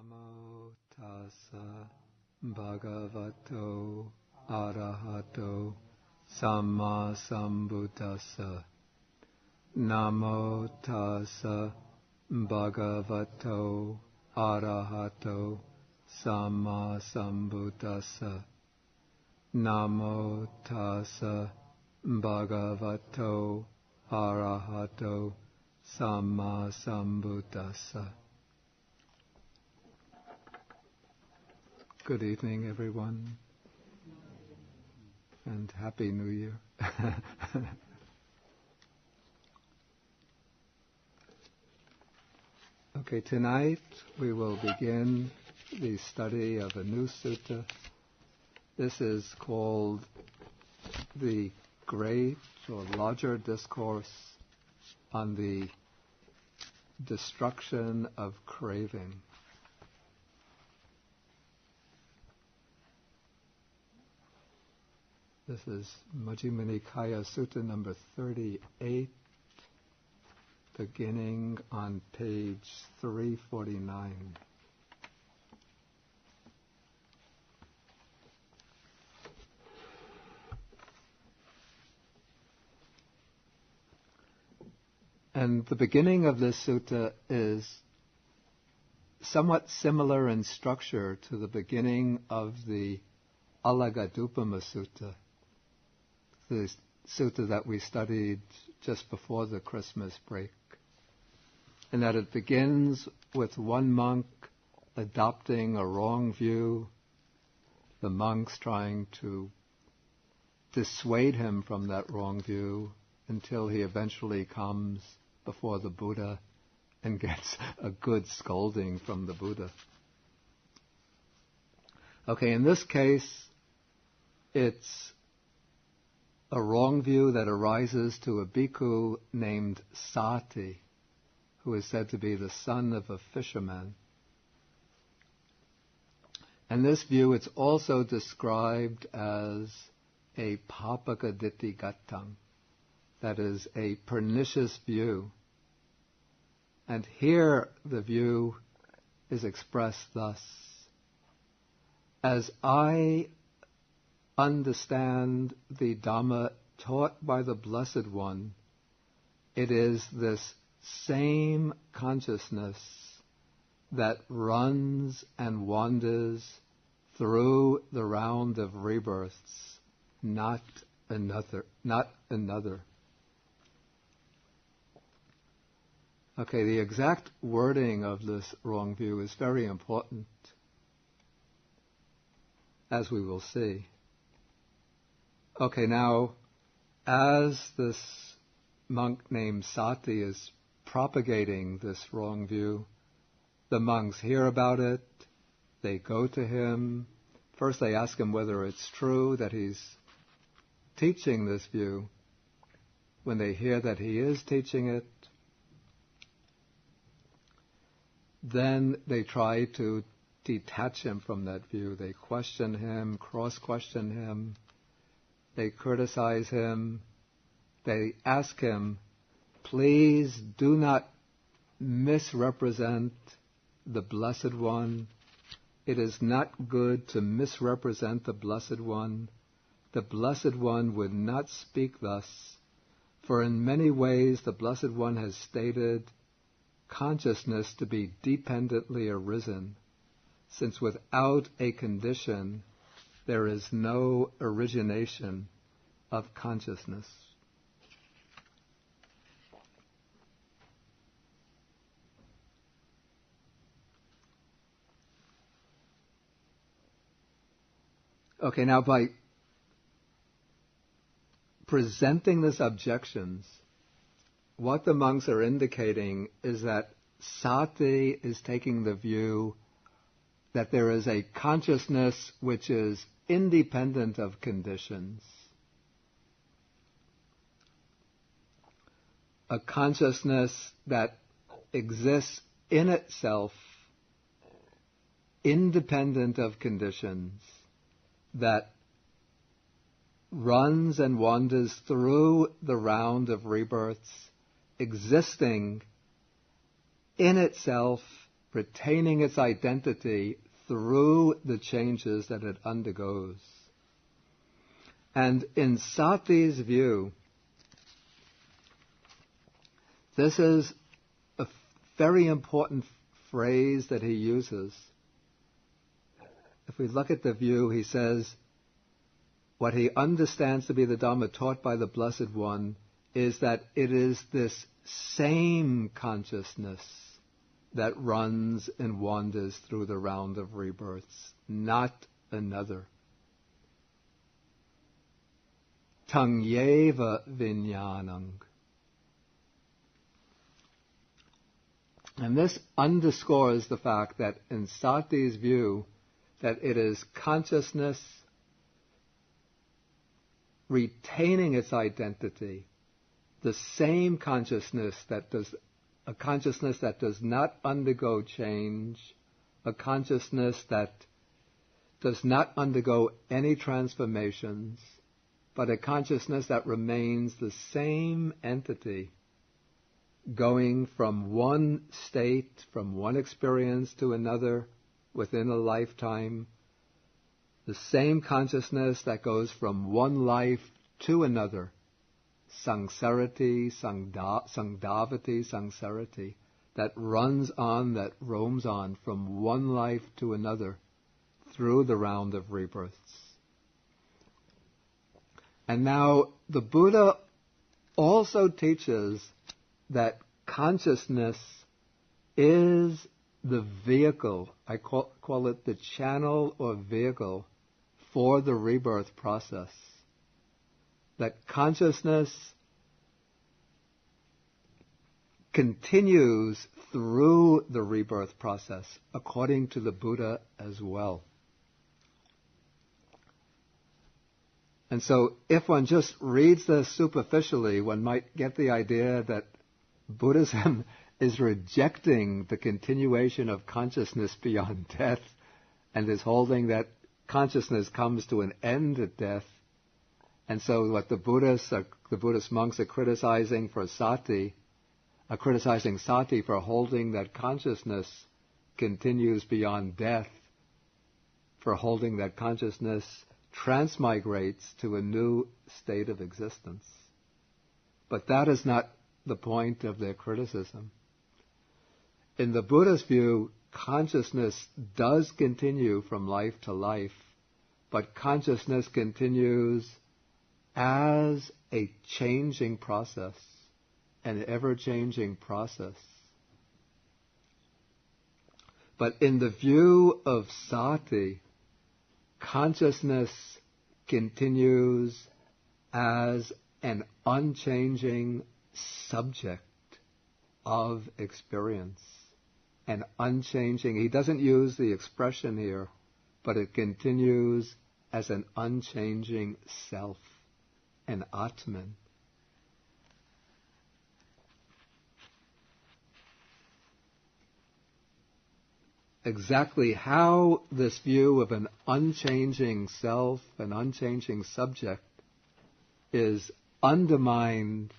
Namo tassa bhagavato arahato samma sambuddhassa. Namo tassa bhagavato arahato samma sambuddhassa. Namo tassa bhagavato arahato samma sambuddhassa. Good evening, everyone, and Happy New Year. Okay, tonight we will begin the study of a new sutta. This is called the Great or Larger Discourse on the Destruction of Craving. This is Majjhima Nikaya Sutta number 38, beginning on page 349. And the beginning of this sutta is somewhat similar in structure to the beginning of the Alagadupama Sutta, the sutta that we studied just before the Christmas break, and that it begins with one monk adopting a wrong view, the monks trying to dissuade him from that wrong view until he eventually comes before the Buddha and gets a good scolding from the Buddha. Okay, in this case, it's a wrong view that arises to a bhikkhu named Sati, who is said to be the son of a fisherman. And this view, it's also described as a papaka ditti gattam, that is, a pernicious view. And here the view is expressed thus: as I understand the Dhamma taught by the Blessed One, it is this same consciousness that runs and wanders through the round of rebirths, not another. Okay, the exact wording of this wrong view is very important, as we will see. Okay, now, as this monk named Sati is propagating this wrong view, the monks hear about it, they go to him. First they ask him whether it's true that he's teaching this view. When they hear that he is teaching it, then they try to detach him from that view. They question him, cross-question him. They criticize him. They ask him, please do not misrepresent the Blessed One. It is not good to misrepresent the Blessed One. The Blessed One would not speak thus, for in many ways the Blessed One has stated consciousness to be dependently arisen, since without a condition there is no origination of consciousness. Okay, now by presenting these objections, what the monks are indicating is that Sati is taking the view that there is a consciousness which is independent of conditions, a consciousness that exists in itself, independent of conditions, that runs and wanders through the round of rebirths, existing in itself retaining its identity through the changes that it undergoes. And in Sati's view, this is a very important phrase that he uses. If we look at the view, he says, what he understands to be the Dhamma taught by the Blessed One is that it is this same consciousness that runs and wanders through the round of rebirths, not another. Tangyeva vinyanang. And this underscores the fact that in Sati's view, that it is consciousness retaining its identity, the same consciousness a consciousness that does not undergo change, a consciousness that does not undergo any transformations, but a consciousness that remains the same entity, going from one state, from one experience to another within a lifetime, the same consciousness that goes from one life to another, sangsarati, sangdavati, sangsarati, that runs on, that roams on from one life to another through the round of rebirths. And now the Buddha also teaches that consciousness is the vehicle, I call it the channel or vehicle for the rebirth process. That consciousness continues through the rebirth process, according to the Buddha as well. And so if one just reads this superficially, one might get the idea that Buddhism is rejecting the continuation of consciousness beyond death and is holding that consciousness comes to an end at death. And so what the Buddhist monks are criticizing for Sati, are criticizing Sati for holding that consciousness continues beyond death, for holding that consciousness transmigrates to a new state of existence. But that is not the point of their criticism. In the Buddhist view, consciousness does continue from life to life, but consciousness continues as a changing process, an ever-changing process. But in the view of Sati, consciousness continues as an unchanging subject of experience. An unchanging, he doesn't use the expression here, but it continues as an unchanging self, an Atman. Exactly how this view of an unchanging self, an unchanging subject, is undermined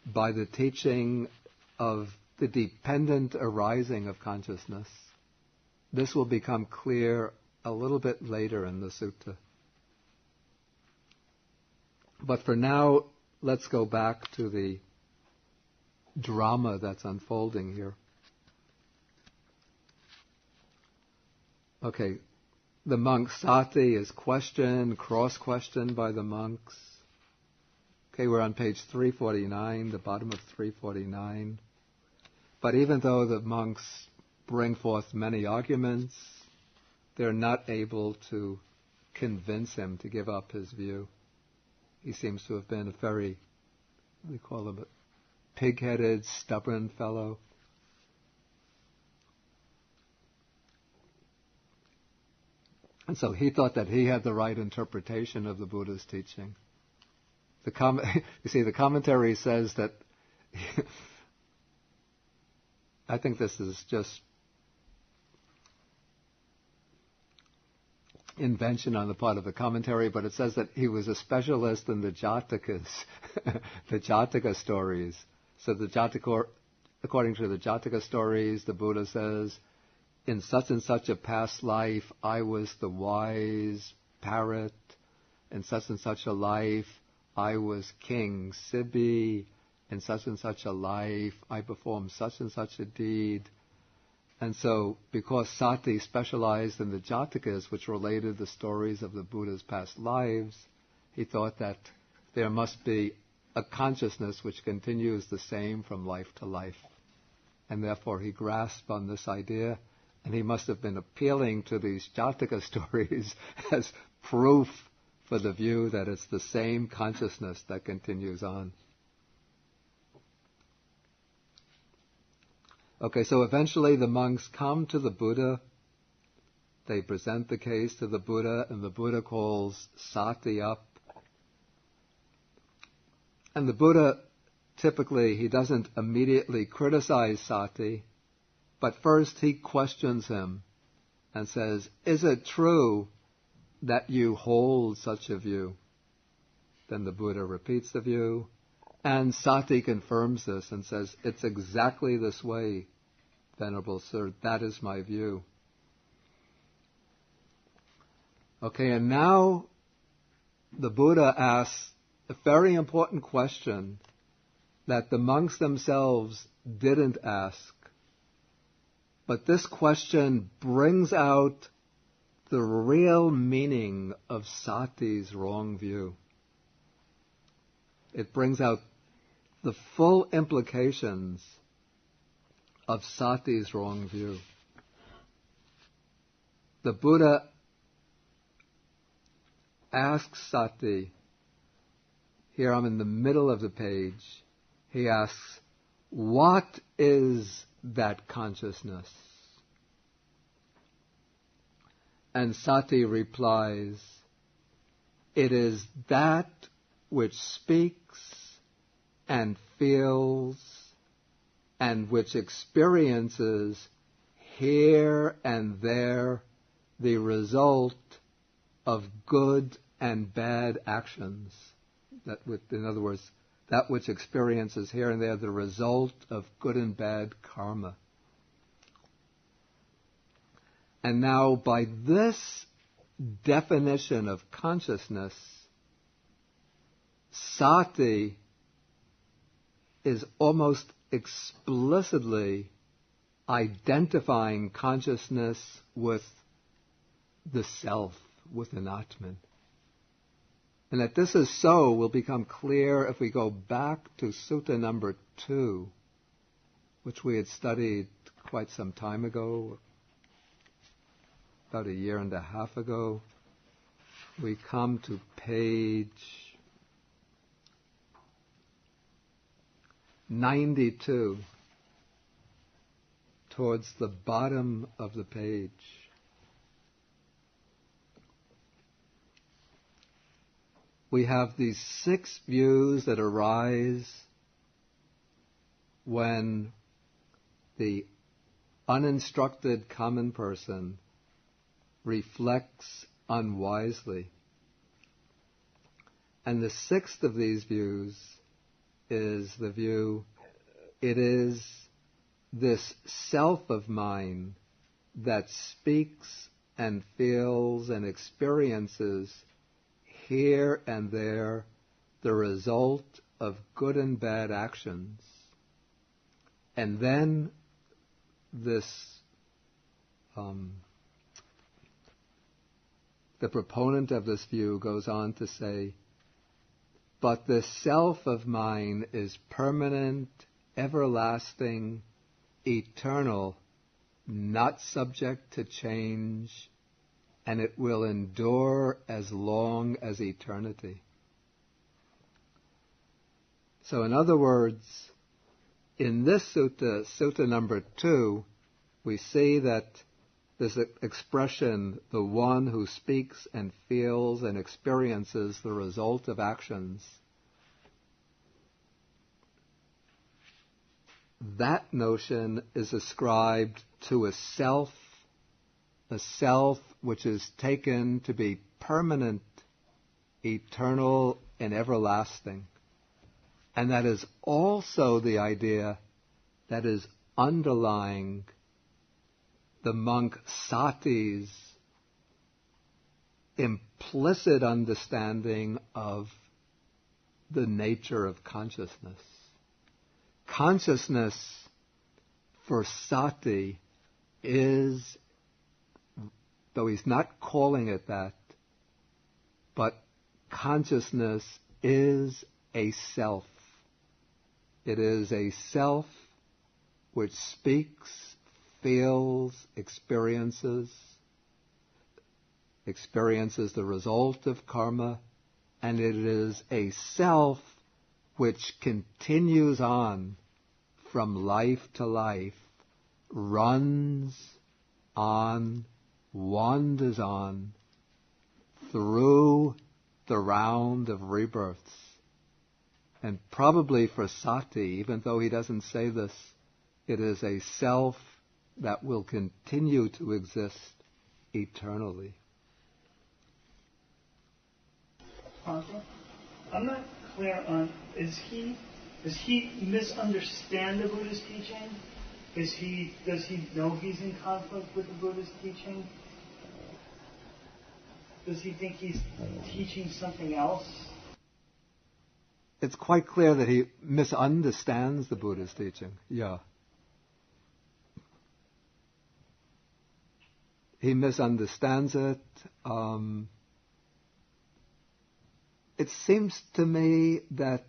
by the teaching of the dependent arising of consciousness. This will become clear a little bit later in the sutta. But for now, let's go back to the drama that's unfolding here. Okay, the monk Sati is questioned, cross-questioned by the monks. Okay, we're on page 349, the bottom of 349. But even though the monks bring forth many arguments, they're not able to convince him to give up his view. He seems to have been a very, what do you call him, a pig-headed, stubborn fellow. And so he thought that he had the right interpretation of the Buddha's teaching. You see, the commentary says that, I think this is just invention on the part of the commentary, but it says that he was a specialist in the Jatakas, the Jataka stories. So according to the Jataka stories, the Buddha says in such and such a past life, I was the wise parrot. In such and such a life, I was King Sibi. In such and such a life, I performed such and such a deed. And so, because Sati specialized in the Jatakas, which related the stories of the Buddha's past lives, he thought that there must be a consciousness which continues the same from life to life. And therefore he grasped on this idea, and he must have been appealing to these Jataka stories as proof for the view that it's the same consciousness that continues on. Okay, so eventually the monks come to the Buddha. They present the case to the Buddha, and the Buddha calls Sati up. And the Buddha, typically, he doesn't immediately criticize Sati, but first he questions him and says, is it true that you hold such a view? Then the Buddha repeats the view, and Sati confirms this and says, it's exactly this way, Venerable Sir, that is my view. Okay, and now the Buddha asks a very important question that the monks themselves didn't ask. But this question brings out the real meaning of Sati's wrong view. It brings out the full implications of Sati's wrong view. The Buddha asks Sati, here I'm in the middle of the page, he asks, what is that consciousness? And Sati replies, it is that which speaks and feels and which experiences here and there the result of good and bad actions. In other words, that which experiences here and there the result of good and bad karma. And now by this definition of consciousness, Sati is almost explicitly identifying consciousness with the self, with an Atman. And that this is so will become clear if we go back to Sutta number 2, which we had studied quite some time ago, about a year and a half ago. We come to page 92, towards the bottom of the page. We have these 6 views that arise when the uninstructed common person reflects unwisely. And the 6th of these views is the view, it is this self of mine that speaks and feels and experiences here and there the result of good and bad actions. And then this, the proponent of this view goes on to say, but the self of mine is permanent, everlasting, eternal, not subject to change, and it will endure as long as eternity. So in other words, in this sutta, sutta number 2, we see that this expression, the one who speaks and feels and experiences the result of actions, that notion is ascribed to a self which is taken to be permanent, eternal, and everlasting. And that is also the idea that is underlying the monk Sati's implicit understanding of the nature of consciousness. Consciousness for Sati is, though he's not calling it that, but consciousness is a self. It is a self which speaks, feels, experiences the result of karma, and it is a self which continues on from life to life, runs on, wanders on, through the round of rebirths. And probably for Sati, even though he doesn't say this, it is a self that will continue to exist eternally. I'm not clear on, does he misunderstand the Buddha's teaching? Does he know he's in conflict with the Buddha's teaching? Does he think he's teaching something else? It's quite clear that he misunderstands the Buddha's teaching. Yeah. He misunderstands it. It seems to me that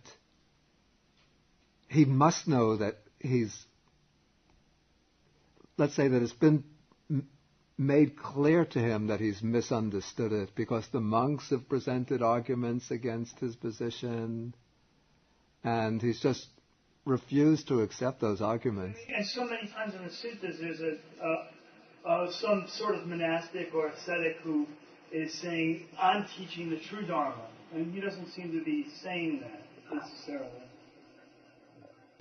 he must know that let's say that it's been made clear to him that he's misunderstood it, because the monks have presented arguments against his position, and he's just refused to accept those arguments. And so many times in the suttas there's some sort of monastic or ascetic who is saying, I'm teaching the true Dharma. And he doesn't seem to be saying that necessarily.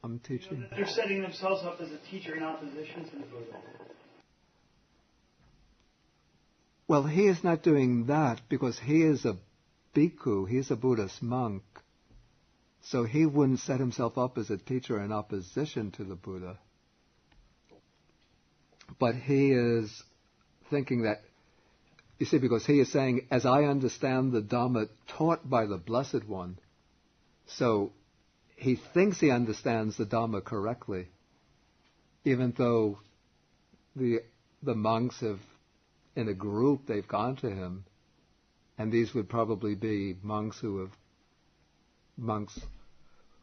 I'm teaching. They're setting themselves up as a teacher in opposition to the Buddha. Well, he is not doing that because he is a bhikkhu, he's a Buddhist monk. So he wouldn't set himself up as a teacher in opposition to the Buddha. But he is thinking that, you see, because he is saying, as I understand the Dhamma taught by the Blessed One, so he thinks he understands the Dhamma correctly, even though the monks have, in a group, they've gone to him, and these would probably be monks who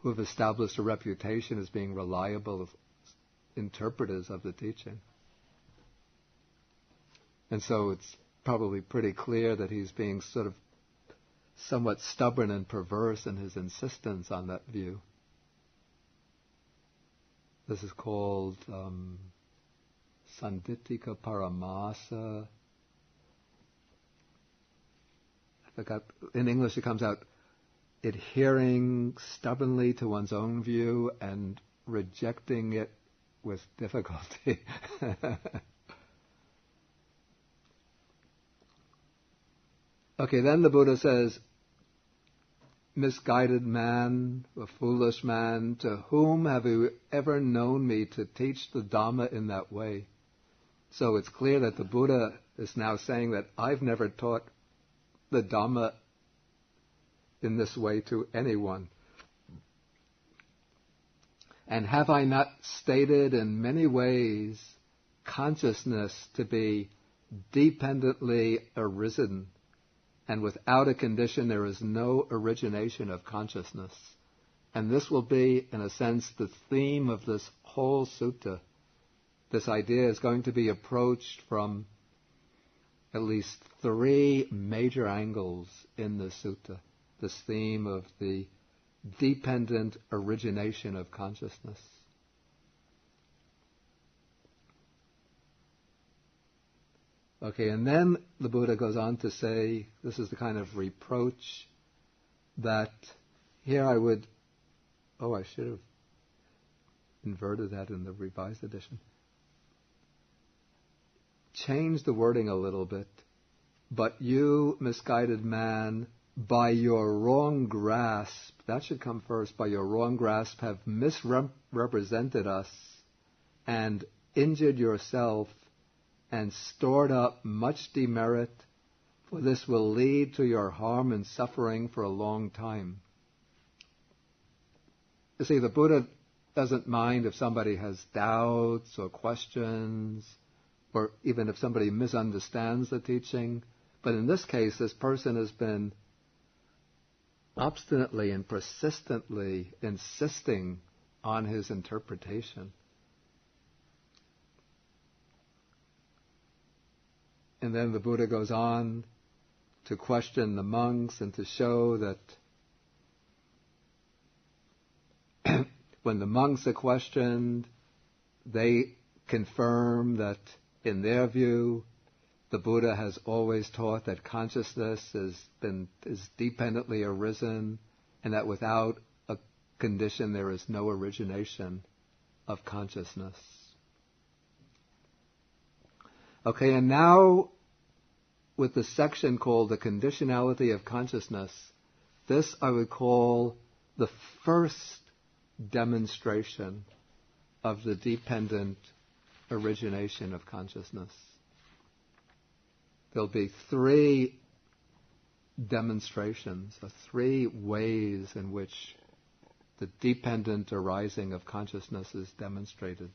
have established a reputation as being reliable interpreters of the teaching. And so it's probably pretty clear that he's being sort of somewhat stubborn and perverse in his insistence on that view. This is called Sandittika Paramasa. I forgot, in English it comes out, adhering stubbornly to one's own view and rejecting it with difficulty. Okay, then the Buddha says, misguided man, a foolish man, to whom have you ever known me to teach the Dhamma in that way? So it's clear that the Buddha is now saying that I've never taught the Dhamma in this way to anyone. And have I not stated in many ways consciousness to be dependently arisen, and without a condition there is no origination of consciousness? And this will be, in a sense, the theme of this whole sutta. This idea is going to be approached from at least three major angles in the sutta. This theme of the dependent origination of consciousness. Okay, and then the Buddha goes on to say, this is the kind of reproach that here I should have inverted that in the revised edition. Change the wording a little bit. But you, misguided man, by your wrong grasp, that should come first, by your wrong grasp have misrepresented us and injured yourself and stored up much demerit, for this will lead to your harm and suffering for a long time. You see, the Buddha doesn't mind if somebody has doubts or questions, or even if somebody misunderstands the teaching. But in this case, this person has been obstinately and persistently insisting on his interpretation. And then the Buddha goes on to question the monks and to show that when the monks are questioned, they confirm that in their view, the Buddha has always taught that consciousness is dependently arisen, and that without a condition there is no origination of consciousness. Okay, and now with the section called the conditionality of consciousness, this I would call the first demonstration of the dependent origination of consciousness. There'll be three demonstrations, or three ways in which the dependent arising of consciousness is demonstrated.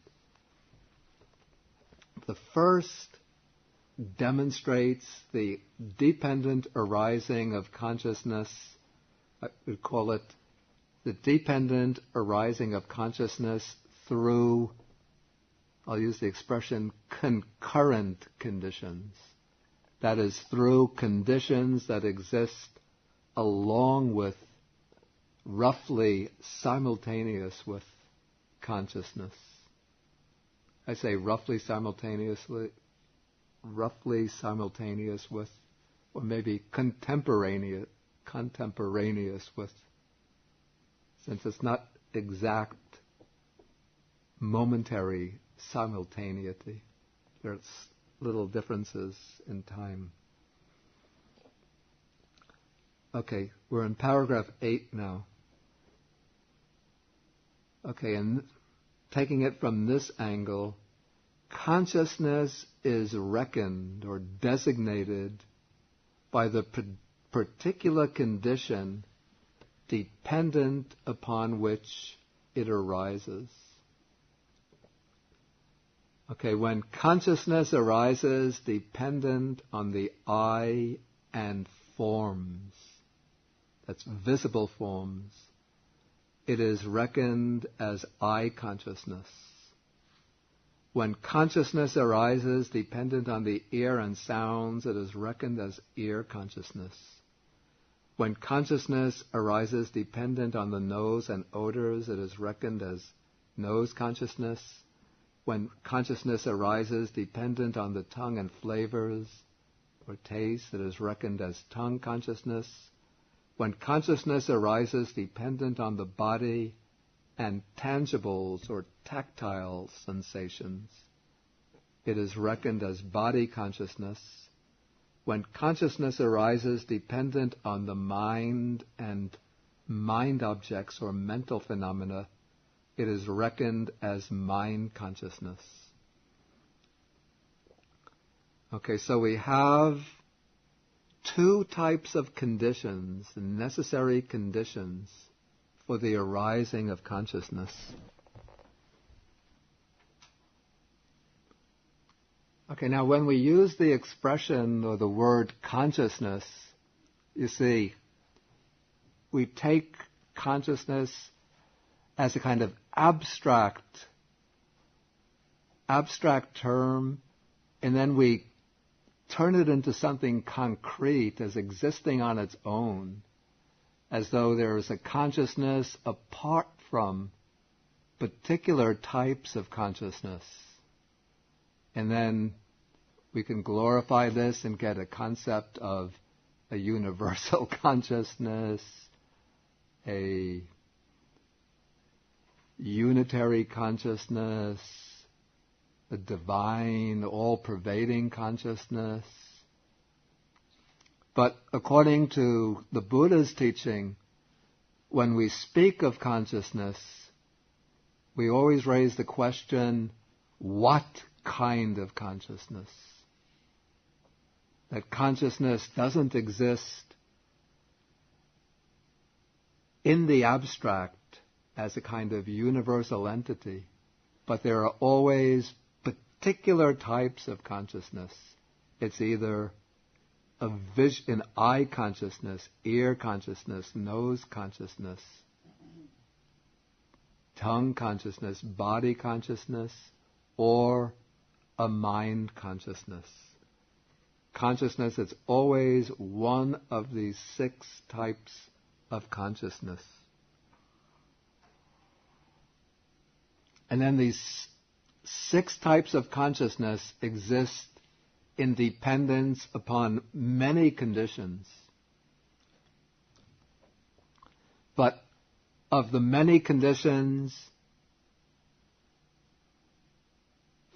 The first demonstrates the dependent arising of consciousness, I would call it the dependent arising of consciousness through, I'll use the expression, concurrent conditions. That is, through conditions that exist along with, roughly simultaneous with consciousness. I say roughly simultaneous with, or maybe contemporaneous with, since it's not exact momentary simultaneity. There's little differences in time. Okay, we're in paragraph 8 now. Okay, and taking it from this angle, consciousness is reckoned or designated by the particular condition dependent upon which it arises. Okay, when consciousness arises dependent on the I and forms, that's visible forms, it is reckoned as I consciousness. When consciousness arises dependent on the ear and sounds, it is reckoned as ear consciousness. When consciousness arises dependent on the nose and odors, it is reckoned as nose consciousness. When consciousness arises dependent on the tongue and flavors or taste, it is reckoned as tongue consciousness. When consciousness arises dependent on the body and tangibles or tactile sensations, it is reckoned as body consciousness. When consciousness arises dependent on the mind and mind objects or mental phenomena, it is reckoned as mind consciousness. Okay, so we have two types of conditions, necessary conditions for the arising of consciousness. Okay, now when we use the expression or the word consciousness, you see, we take consciousness as a kind of abstract term, and then we turn it into something concrete as existing on its own, as though there is a consciousness apart from particular types of consciousness. And then we can glorify this and get a concept of a universal consciousness, a unitary consciousness, a divine, all-pervading consciousness. But according to the Buddha's teaching, when we speak of consciousness, we always raise the question, what kind of consciousness? that consciousness doesn't exist in the abstract as a kind of universal entity, but there are always particular types of consciousness. It's either an eye consciousness, ear consciousness, nose consciousness, tongue consciousness, body consciousness, or a mind consciousness. Consciousness is always one of these 6 types of consciousness. And then these 6 types of consciousness exist in dependence upon many conditions. But of the many conditions,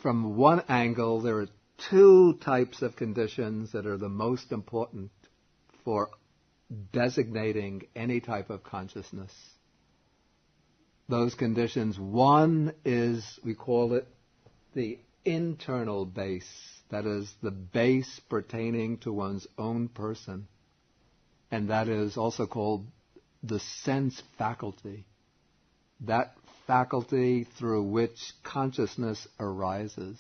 from one angle, there are 2 types of conditions that are the most important for designating any type of consciousness. Those conditions, one is, we call it the internal base, that is the base pertaining to one's own person, and that is also called the sense faculty, that faculty through which consciousness arises.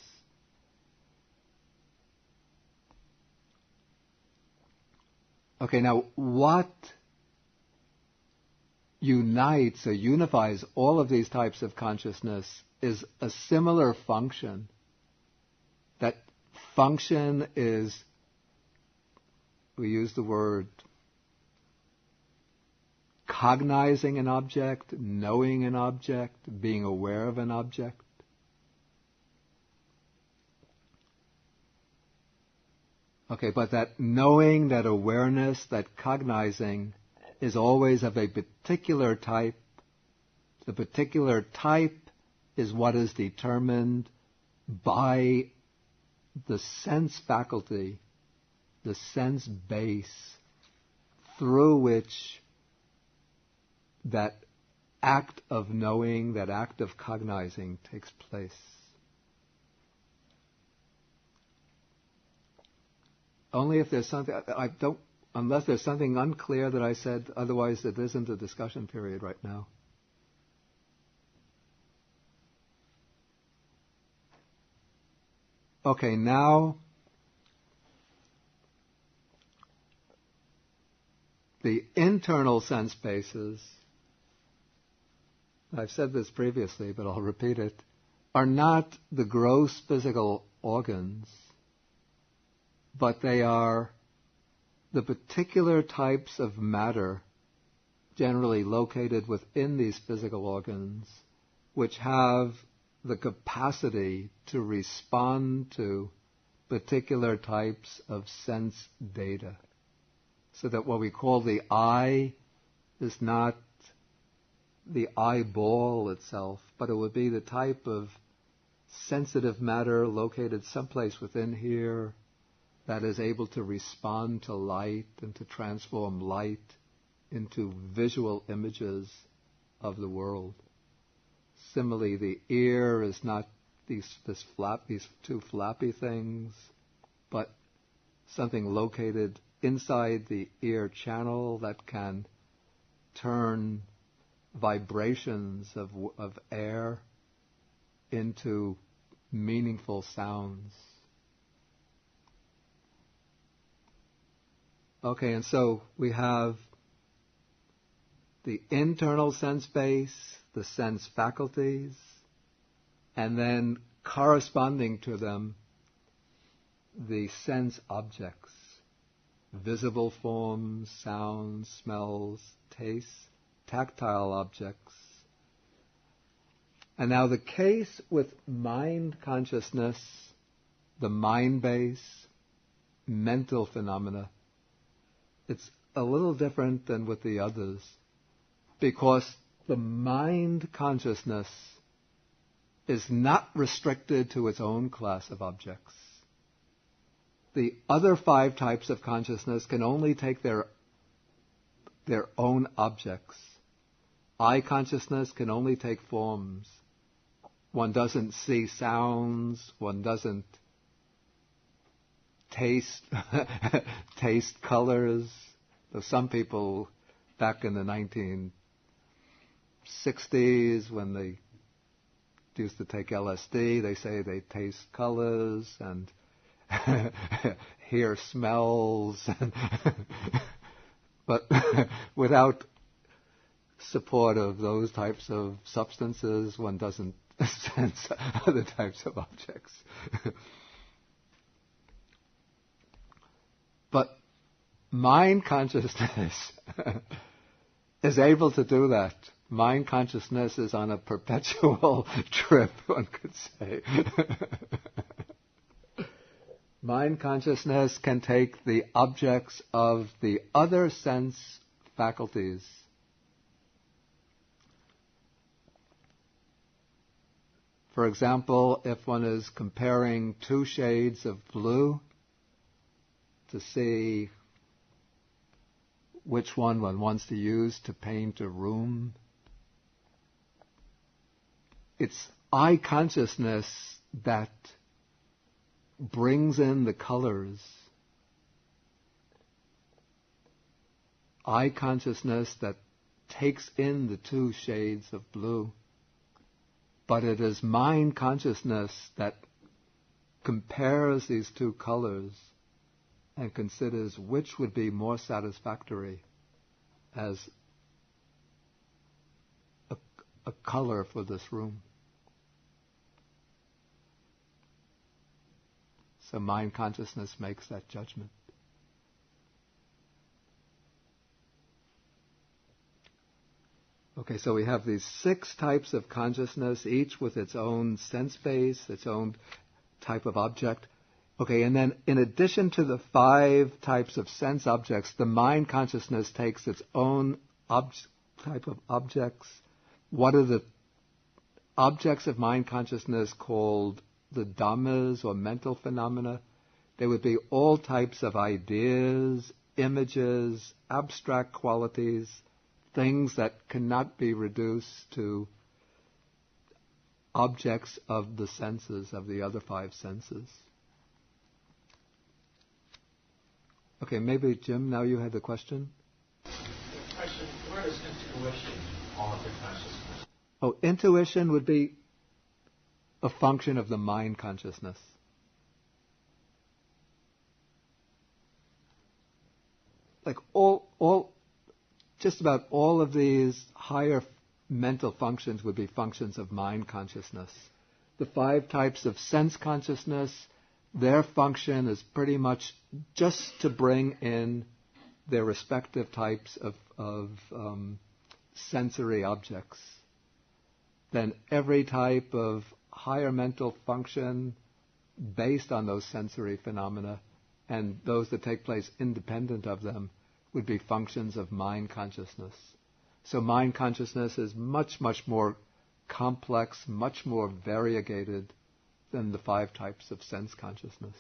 Okay, now what unites or unifies all of these types of consciousness is a similar function. That function is, we use the word cognizing an object, knowing an object, being aware of an object. Okay, but that knowing, that awareness, that cognizing is always of a particular type. The particular type is what is determined by the sense faculty, the sense base, through which that act of knowing, that act of cognizing takes place. Only if there's something, unless there's something unclear that I said, otherwise it isn't a discussion period right now. Okay, now the internal sense bases, I've said this previously, but I'll repeat it, are not the gross physical organs, but they are the particular types of matter generally located within these physical organs, which have the capacity to respond to particular types of sense data. So that what we call the eye is not the eyeball itself, but it would be the type of sensitive matter located someplace within here that is able to respond to light and to transform light into visual images of the world. Similarly, the ear is not these 2 flappy things, but something located inside the ear channel that can turn vibrations of air into meaningful sounds. Okay, and so we have the internal sense base, the sense faculties, and then corresponding to them, the sense objects, visible forms, sounds, smells, tastes, tactile objects. And now the case with mind consciousness, the mind base, mental phenomena, it's a little different than with the others, because the mind consciousness is not restricted to its own class of objects. The other 5 types of consciousness can only take their own objects. Eye consciousness can only take forms. One doesn't see sounds, one doesn't taste taste colors. So some people back in the 1960s, when they used to take LSD, they say they taste colors and hear smells, but without support of those types of substances, one doesn't sense other types of objects. But mind consciousness is able to do that. Mind consciousness is on a perpetual trip, one could say. Mind consciousness can take the objects of the other sense faculties. For example, if one is comparing two shades of blue to see which one wants to use to paint a room, it's eye consciousness that brings in the colors. Eye consciousness that takes in the two shades of blue. But it is mind consciousness that compares these two colors and considers which would be more satisfactory as a color for this room. So mind consciousness makes that judgment. Okay, so we have these 6 types of consciousness, each with its own sense base, its own type of object. Okay, and then in addition to the 5 types of sense objects, the mind consciousness takes its own type of objects. What are the objects of mind consciousness called the dhammas or mental phenomena? They would be all types of ideas, images, abstract qualities, things that cannot be reduced to objects of the senses, of the other 5 senses. Okay, maybe Jim, now you had the question? The question, where does intuition fall into consciousness? Oh, intuition would be a function of the mind consciousness. Like just about all of these higher mental functions would be functions of mind consciousness. The 5 types of sense consciousness, their function is pretty much just to bring in their respective types of sensory objects. Then every type of higher mental function based on those sensory phenomena and those that take place independent of them would be functions of mind consciousness. So mind consciousness is much, much more complex, much more variegated than the 5 types of sense consciousness.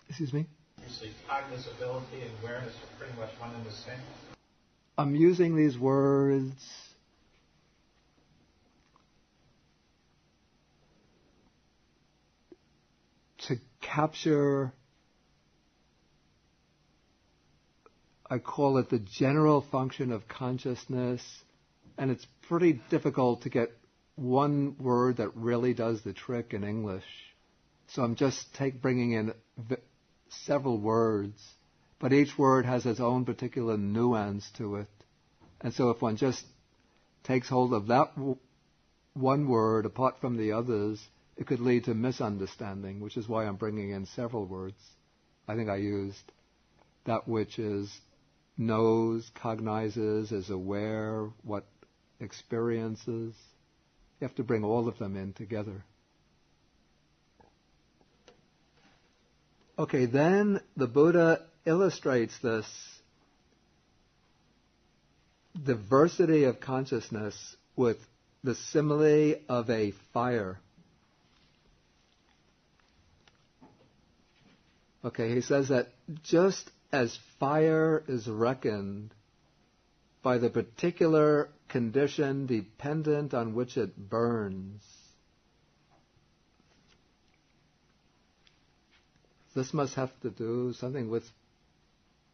Excuse me? You say cognizability and awareness are pretty much one and the same? I'm using these words to capture, I call it the general function of consciousness, and it's pretty difficult to get one word that really does the trick in English. So I'm just bringing in several words, but each word has its own particular nuance to it. And so if one just takes hold of that one word apart from the others, it could lead to misunderstanding, which is why I'm bringing in several words. I think I used that which is knows, cognizes, is aware, what experiences. You have to bring all of them in together. Okay, then the Buddha illustrates this diversity of consciousness with the simile of a fire. Okay, he says that just as fire is reckoned by the particular condition dependent on which it burns, this must have to do something with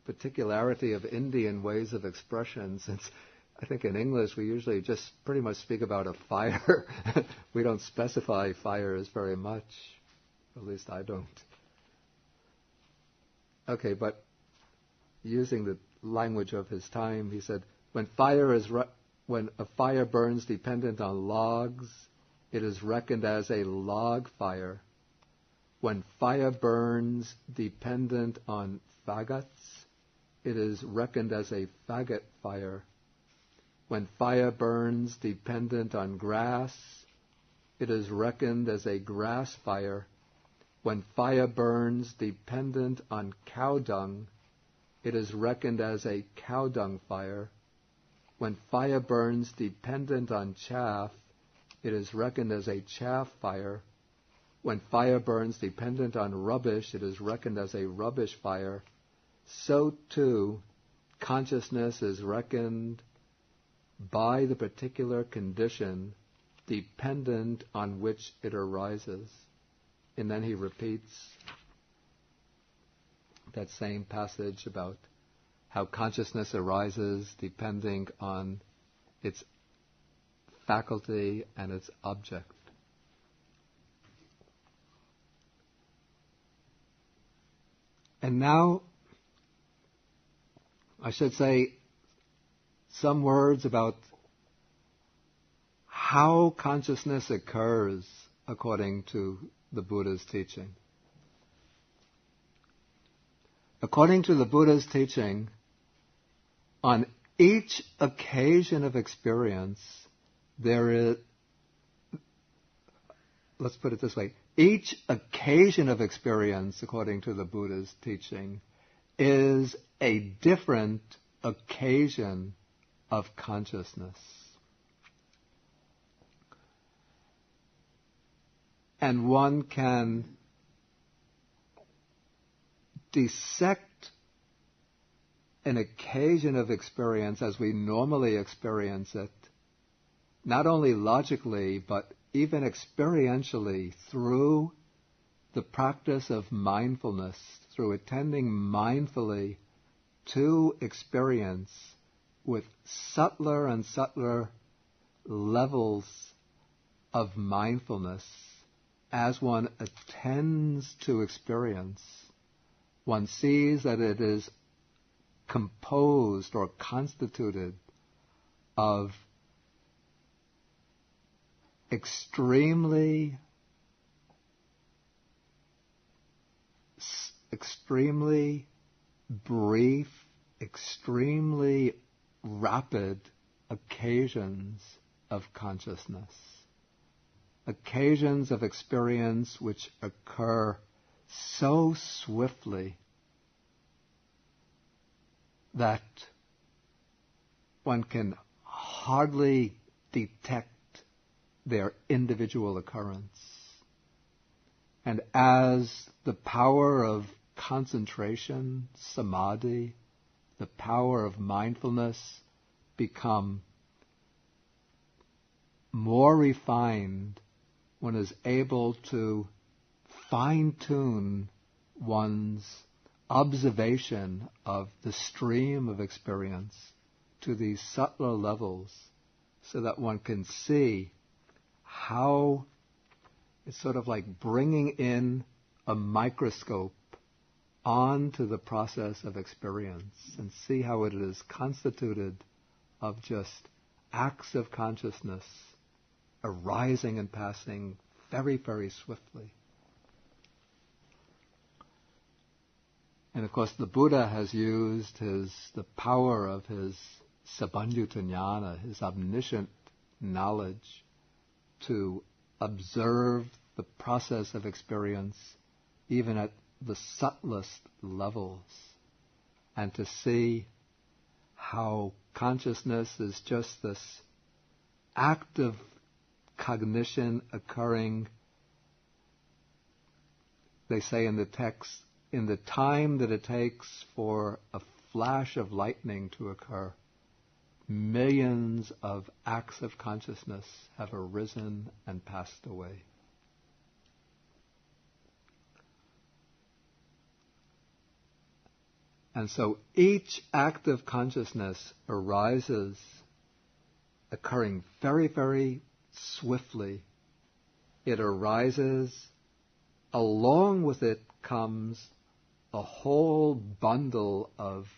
particularity of Indian ways of expression, since I think in English we usually just pretty much speak about a fire. We don't specify fires very much. At least I don't. Okay, but using the language of his time, he said, when a fire burns dependent on logs, it is reckoned as a log fire. When fire burns dependent on faggots, it is reckoned as a faggot fire. When fire burns dependent on grass, it is reckoned as a grass fire. When fire burns dependent on cow dung, it is reckoned as a cow dung fire. When fire burns dependent on chaff, it is reckoned as a chaff fire. When fire burns dependent on rubbish, it is reckoned as a rubbish fire. So too, consciousness is reckoned by the particular condition dependent on which it arises. And then he repeats that same passage about how consciousness arises depending on its faculty and its object. And now, I should say some words about how consciousness occurs according to the Buddha's teaching. According to the Buddha's teaching, on each occasion of experience, there is, let's put it this way, each occasion of experience, according to the Buddha's teaching, is a different occasion of consciousness. And one can dissect an occasion of experience as we normally experience it, not only logically, but even experientially through the practice of mindfulness, through attending mindfully to experience with subtler and subtler levels of mindfulness. As one attends to experience, one sees that it is composed or constituted of extremely brief, extremely rapid occasions of consciousness. Occasions of experience which occur so swiftly that one can hardly detect their individual occurrence. And as the power of concentration, samadhi, the power of mindfulness become more refined, one is able to fine-tune one's observation of the stream of experience to these subtler levels so that one can see how it's sort of like bringing in a microscope onto the process of experience and see how it is constituted of just acts of consciousness arising and passing very, very swiftly. And of course the Buddha has used the power of his sabanyutta jnana, his omniscient knowledge, to observe the process of experience even at the subtlest levels, and to see how consciousness is just this active cognition occurring, they say in the text, in the time that it takes for a flash of lightning to occur. Millions of acts of consciousness have arisen and passed away. And so each act of consciousness arises, occurring very, very swiftly. It arises, along with it comes a whole bundle of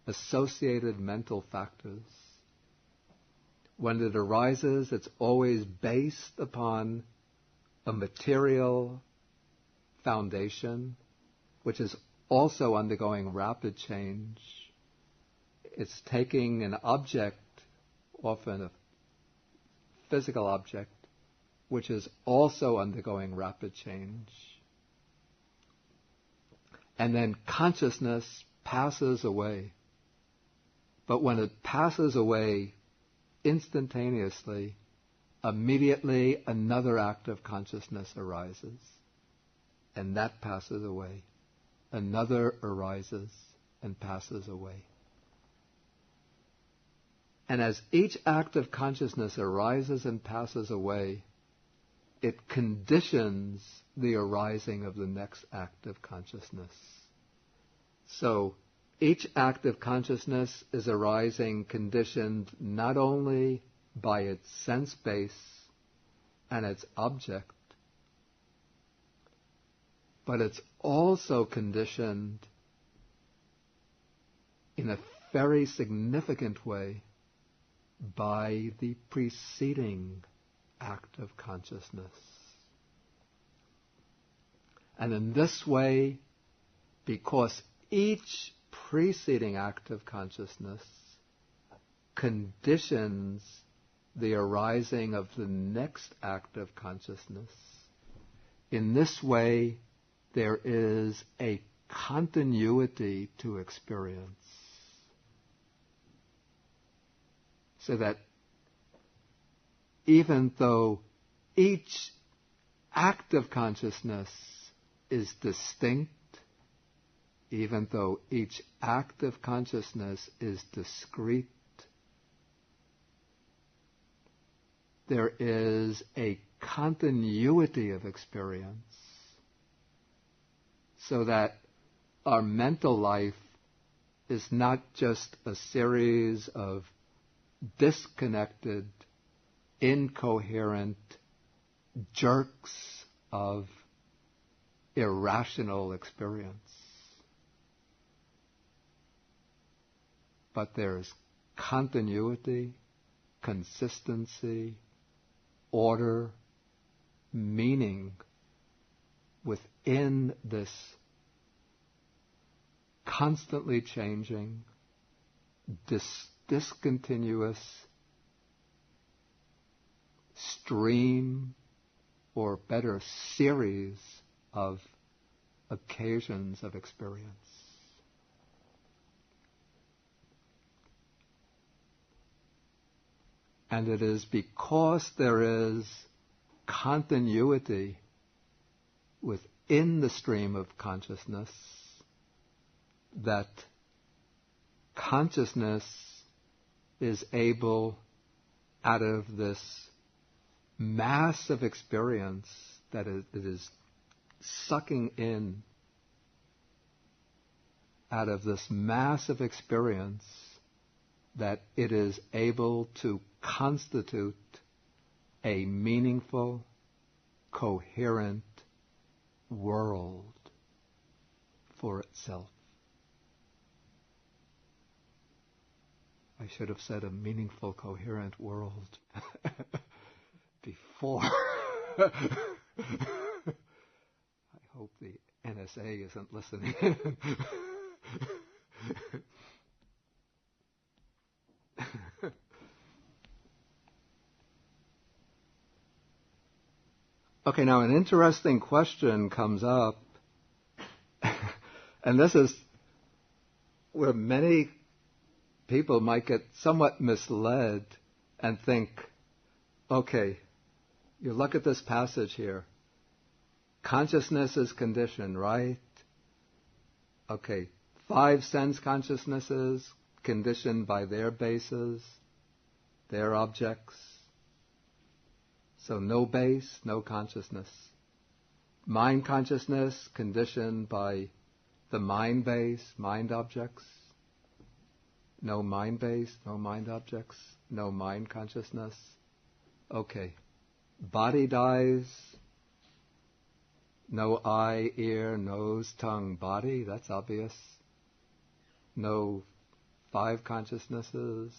associated mental factors. When it arises, it's always based upon a material foundation, which is also undergoing rapid change. It's taking an object, often a physical object, which is also undergoing rapid change. And then consciousness passes away. But when it passes away instantaneously, immediately another act of consciousness arises. And that passes away. Another arises and passes away. And as each act of consciousness arises and passes away, it conditions the arising of the next act of consciousness. So each act of consciousness is arising conditioned not only by its sense base and its object, but it's also conditioned in a very significant way by the preceding act of consciousness. And in this way, because each preceding act of consciousness conditions the arising of the next act of consciousness, in this way there is a continuity to experience. So that even though each act of consciousness is distinct, even though each act of consciousness is discrete, there is a continuity of experience, so that our mental life is not just a series of disconnected, incoherent jerks of irrational experience. But there's continuity, consistency, order, meaning within this constantly changing, discontinuous stream, or better, series of occasions of experience. And it is because there is continuity within the stream of consciousness that consciousness is able, out of this mass of experience that it is sucking in, out of this mass of experience, that it is able to constitute a meaningful, coherent world for itself. I should have said a meaningful, coherent world before. I hope the NSA isn't listening. Okay, now an interesting question comes up, and this is where many people might get somewhat misled and think, okay, you look at this passage here, consciousness is conditioned, right? Okay, 5 sense consciousnesses conditioned by their bases, their objects. So no base, no consciousness. Mind consciousness conditioned by the mind base, mind objects. No mind base, no mind objects, no mind consciousness. Okay. Body dies. No eye, ear, nose, tongue, body. That's obvious. No 5 consciousnesses.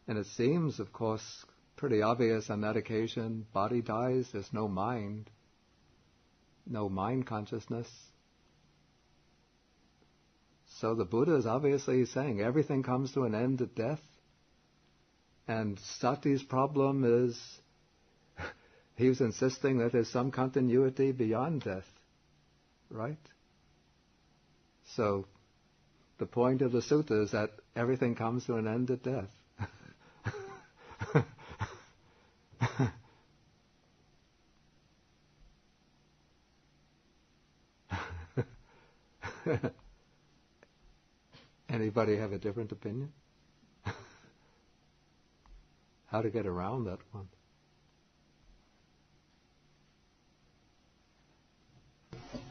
And it seems, of course, pretty obvious on that occasion. Body dies. There's no mind. No mind consciousness. So the Buddha is obviously saying everything comes to an end at death. And Sati's problem is, he was insisting that there's some continuity beyond death. Right? So, the point of the sutta is that everything comes to an end at death. Anybody have a different opinion? How to get around that one?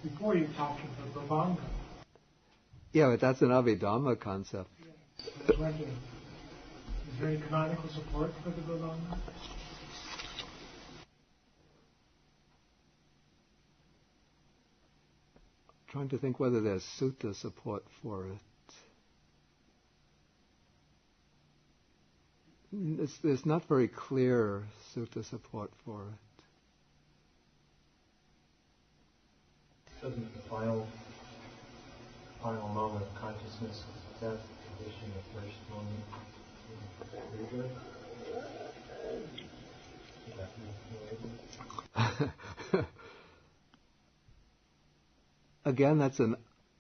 Before you talked of the Bhavanga. Yeah, but that's an Abhidhamma concept. I was wondering, is there any canonical support for the Bhavanga? Trying to think whether there's sutta support for it. There's not very clear sutta support for it. Doesn't the final moment of consciousness is that the condition, the first moment of rebirth? Again, that's an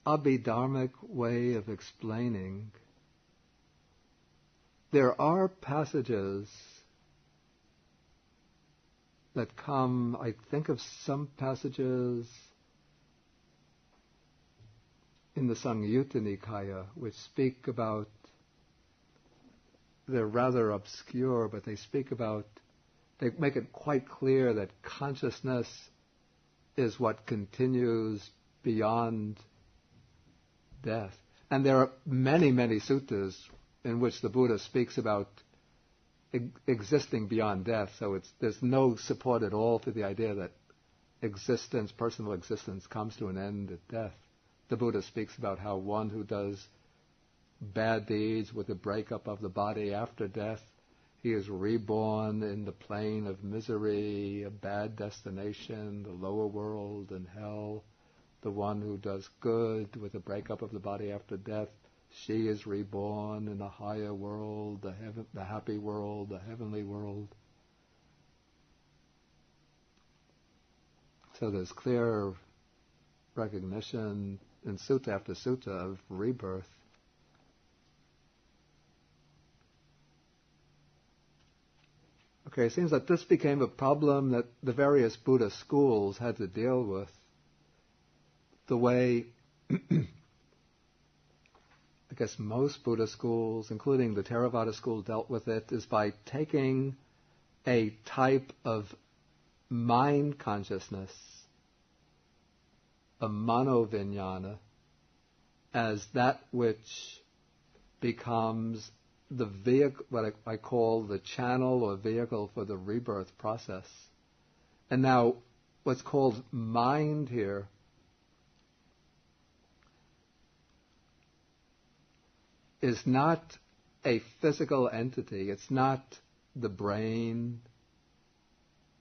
Abhidharmic way of explaining. There are passages that come, I think of some passages in the Samyutta Nikaya which speak about, they're rather obscure, but they speak about, they make it quite clear that consciousness is what continues beyond death. And there are many, many suttas in which the Buddha speaks about existing beyond death, so there's no support at all for the idea that existence, personal existence, comes to an end at death. The Buddha speaks about how one who does bad deeds with the breakup of the body after death, he is reborn in the plane of misery, a bad destination, the lower world and hell. The one who does good with the breakup of the body after death, she is reborn in a higher world, the happy world, the heavenly world. So there's clear recognition in sutta after sutta of rebirth. Okay, it seems that this became a problem that the various Buddhist schools had to deal with. The way, I guess most Buddhist schools, including the Theravada school, dealt with it is by taking a type of mind consciousness, a mano-vijnana, as that which becomes the vehicle, what I call the channel or vehicle for the rebirth process. And now, what's called mind here is not a physical entity. It's not the brain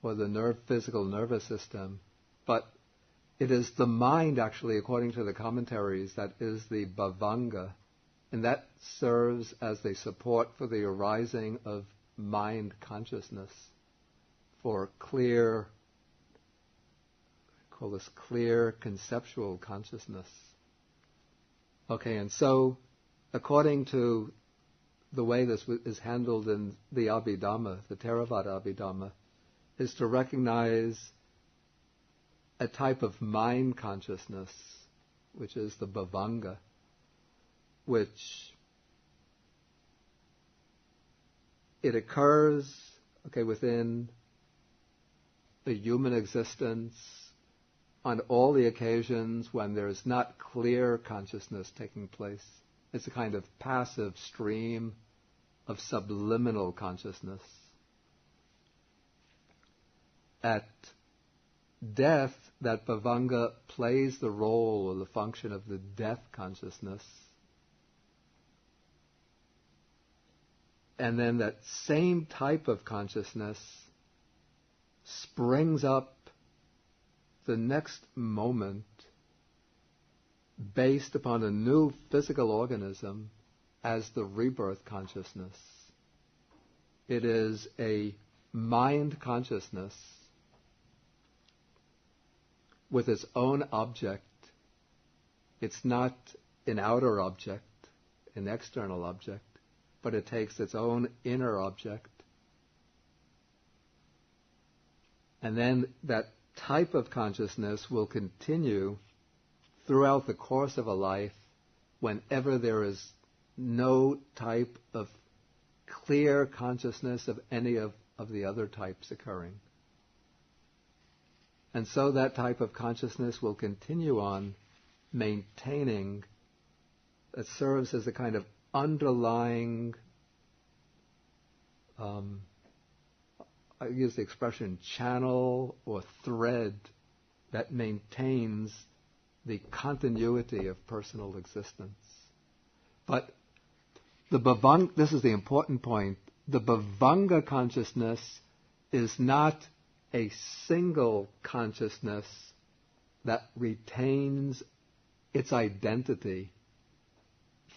or the physical nervous system, but it is the mind, actually, according to the commentaries, that is the bhavanga, and that serves as the support for the arising of mind consciousness, for clear, I call this clear conceptual consciousness. Okay, and so, according to the way this is handled in the Abhidhamma, the Theravada Abhidhamma, is to recognize a type of mind consciousness, which is the bhavanga, which it occurs, within the human existence on all the occasions when there's not clear consciousness taking place. It's a kind of passive stream of subliminal consciousness. At death, that bhavanga plays the role or the function of the death consciousness. And then that same type of consciousness springs up the next moment based upon a new physical organism as the rebirth consciousness. It is a mind consciousness with its own object. It's not an outer object, an external object, but it takes its own inner object. And then that type of consciousness will continue throughout the course of a life whenever there is no type of clear consciousness of any of the other types occurring. And so that type of consciousness will continue on maintaining, it serves as a kind of underlying, I use the expression channel or thread that maintains the continuity of personal existence. But this is the important point, the bhavanga consciousness is not a single consciousness that retains its identity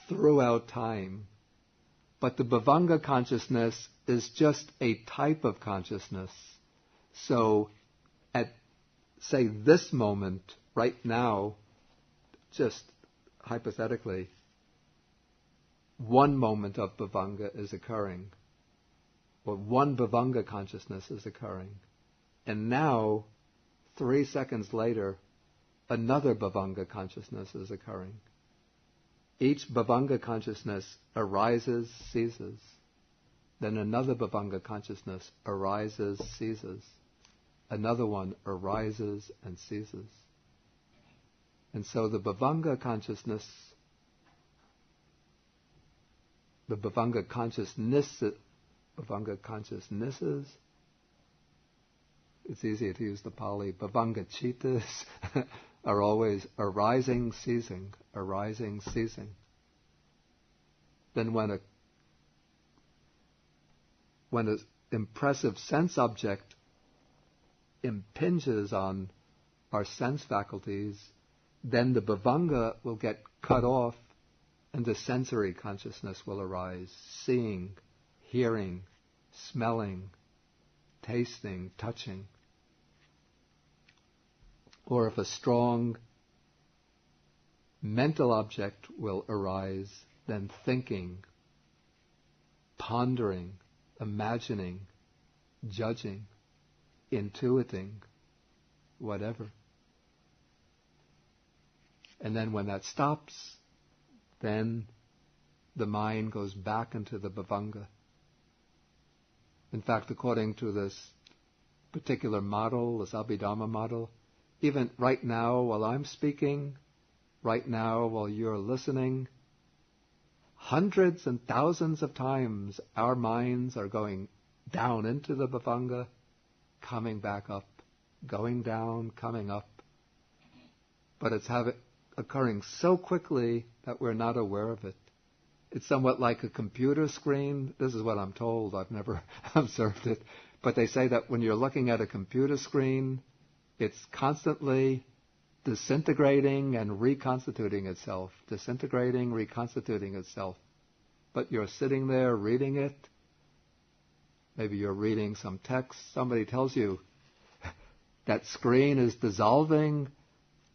throughout time. But the bhavanga consciousness is just a type of consciousness. So at, say, this moment, right now, just hypothetically, one moment of bhavanga is occurring, or one bhavanga consciousness is occurring. And now, 3 seconds later, another bhavanga consciousness is occurring. Each bhavanga consciousness arises, ceases. Then another bhavanga consciousness arises, ceases. Another one arises and ceases. And so the bhavanga consciousness, the bhavanga consciousnesses, it's easier to use the Pali, bhavanga chittas, are always arising, ceasing, arising, ceasing. Then when an impressive sense object impinges on our sense faculties, then the bhavanga will get cut off and the sensory consciousness will arise, seeing, hearing, smelling, tasting, touching. Or if a strong mental object will arise, then thinking, pondering, imagining, judging, intuiting, whatever. And then when that stops, then the mind goes back into the bhavanga. In fact, according to this particular model, this Abhidhamma model, even right now while I'm speaking, right now while you're listening, hundreds and thousands of times our minds are going down into the bhavanga, coming back up, going down, coming up. But it's occurring so quickly that we're not aware of it. It's somewhat like a computer screen. This is what I'm told. I've never observed it. But they say that when you're looking at a computer screen, it's constantly disintegrating and reconstituting itself, disintegrating, reconstituting itself. But you're sitting there reading it. Maybe you're reading some text. Somebody tells you that screen is dissolving.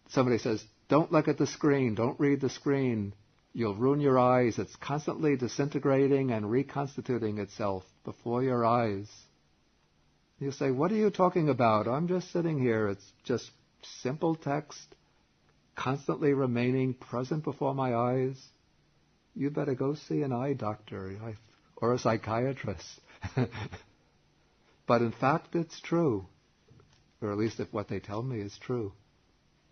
Somebody says, don't look at the screen, don't read the screen. You'll ruin your eyes. It's constantly disintegrating and reconstituting itself before your eyes. You say, what are you talking about? I'm just sitting here. It's just simple text, constantly remaining present before my eyes. You better go see an eye doctor or a psychiatrist. But in fact, it's true. Or at least if what they tell me is true.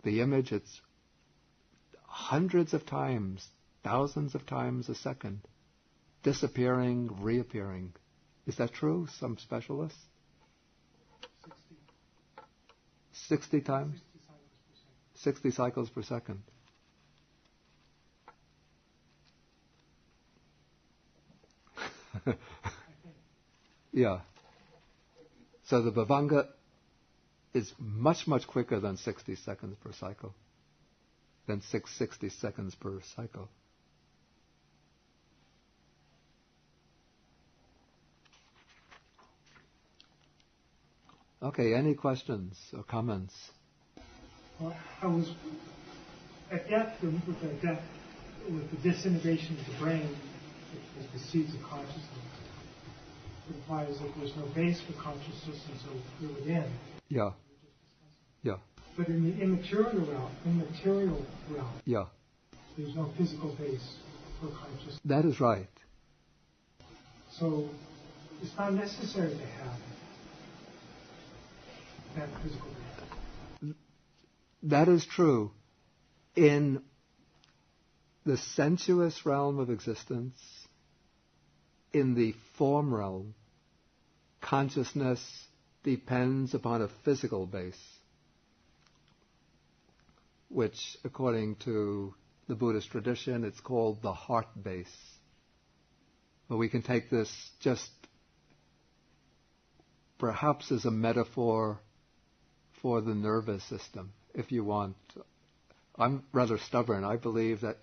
the image, it's hundreds of times, thousands of times a second, disappearing, reappearing. Is that true? Some specialists? 60 times? 60 cycles per second. Yeah. So the Bhavanga is much, much quicker than 60 seconds per cycle, than 60 seconds per cycle. Okay, any questions or comments? Well, I was at depth with the disintegration of the brain, which is the seeds of consciousness. It implies that there's no base for consciousness, and so we're within. Yeah. Yeah. But in the immaterial realm, Yeah. there's no physical base for consciousness. That is right. So it's not necessary to have that physical base. That is true. In the sensuous realm of existence, in the form realm, consciousness depends upon a physical base, which, according to the Buddhist tradition, it's called the heart base. But we can take this just perhaps as a metaphor for the nervous system, if you want. I'm rather stubborn. I believe that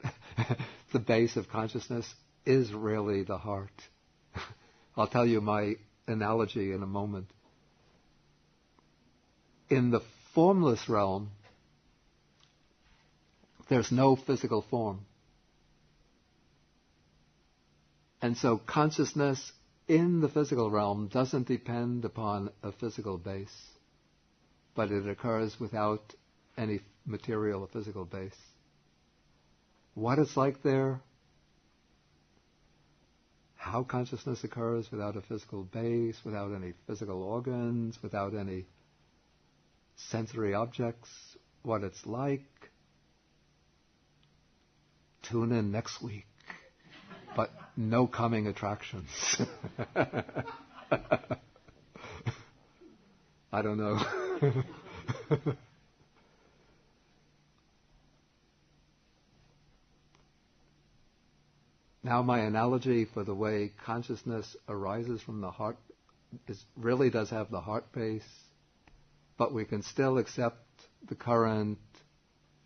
the base of consciousness is really the heart. I'll tell you my analogy in a moment. In the formless realm, there's no physical form. And so consciousness in the physical realm doesn't depend upon a physical base, but it occurs without any material or physical base. What it's like there, how consciousness occurs without a physical base, without any physical organs, without any sensory objects, what it's like, tune in next week. But no coming attractions. I don't know. Now my analogy for the way consciousness arises from the heart really does have the heart base, but we can still accept the current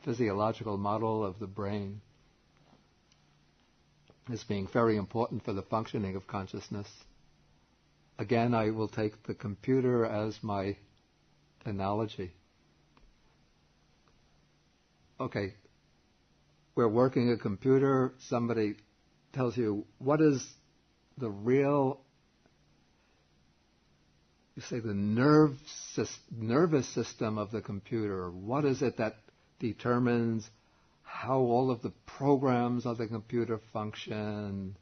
physiological model of the brain as being very important for the functioning of consciousness. Again, I will take the computer as my analogy. Okay, we're working a computer, somebody tells you, what is the real, you say the nervous system of the computer? What is it that determines how all of the programs of the computer function,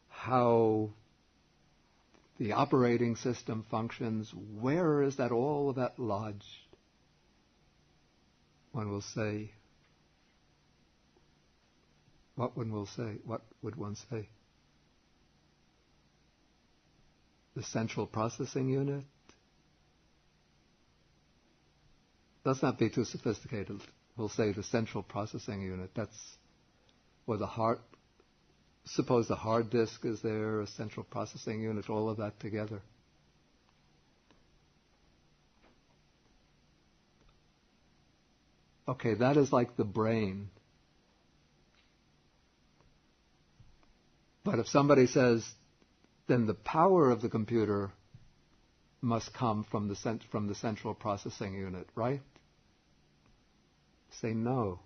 how the operating system functions? Where is that all of that lodged? One will say, what would one say? The central processing unit? Let's not be too sophisticated. We'll say the central processing unit. That's where the heart, suppose the hard disk is there, a central processing unit, all of that together. Okay, that is like the brain. But if somebody says, then the power of the computer must come from the central processing unit, right? Say no.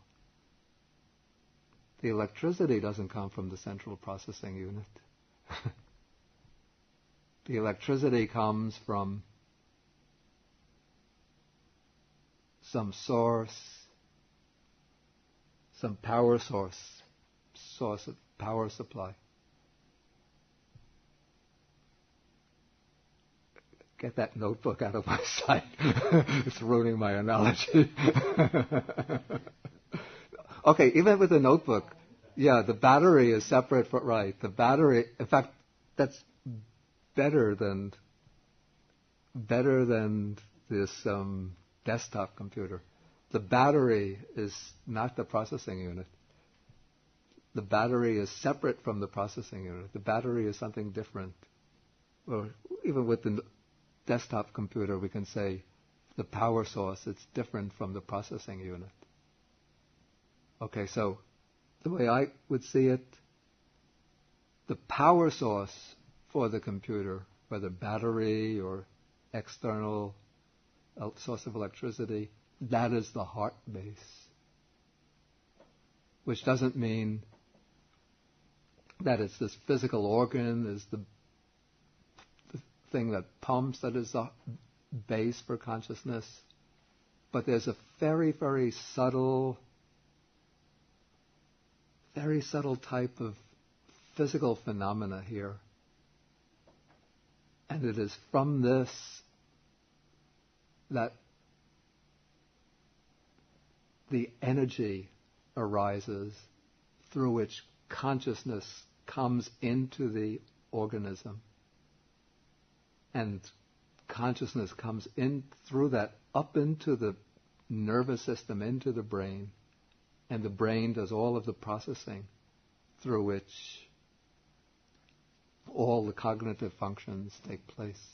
The electricity doesn't come from the central processing unit. The electricity comes from some source, some power source of power supply. Get that notebook out of my sight. It's ruining my analogy. Okay, even with the notebook, yeah, the battery is separate from, right. The battery, in fact, that's better than this desktop computer. The battery is not the processing unit. The battery is separate from the processing unit. The battery is something different. Or even with the desktop computer, we can say the power source, it's different from the processing unit. Okay, so the way I would see it, the power source for the computer, whether battery or external source of electricity, that is the heart base. Which doesn't mean that it's this physical organ, is the thing that pumps, that is the base for consciousness. But there's a very, very subtle type of physical phenomena here. And it is from this that the energy arises through which consciousness comes into the organism. And consciousness comes in through that up into the nervous system, into the brain. And the brain does all of the processing through which all the cognitive functions take place.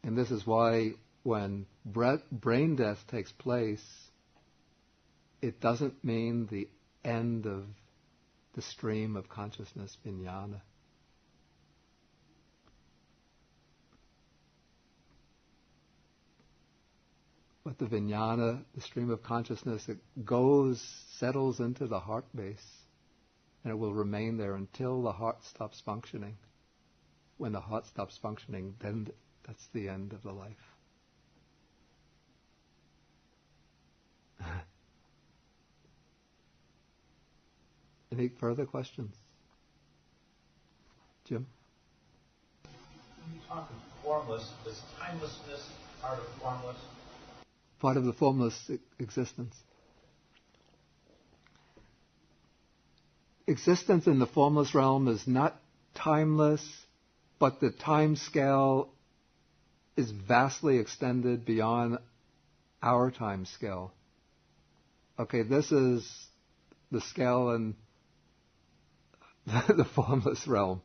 And this is why when brain death takes place, it doesn't mean the end of the stream of consciousness, vijnana. But the vijnana, the stream of consciousness, it settles into the heart base, and it will remain there until the heart stops functioning. When the heart stops functioning, then that's the end of the life. Any further questions? Jim? When you talk of formless, is timelessness part of formless? Part of the formless existence. Existence in the formless realm is not timeless, but the time scale is vastly extended beyond our time scale. Okay, this is the scale in the formless realm.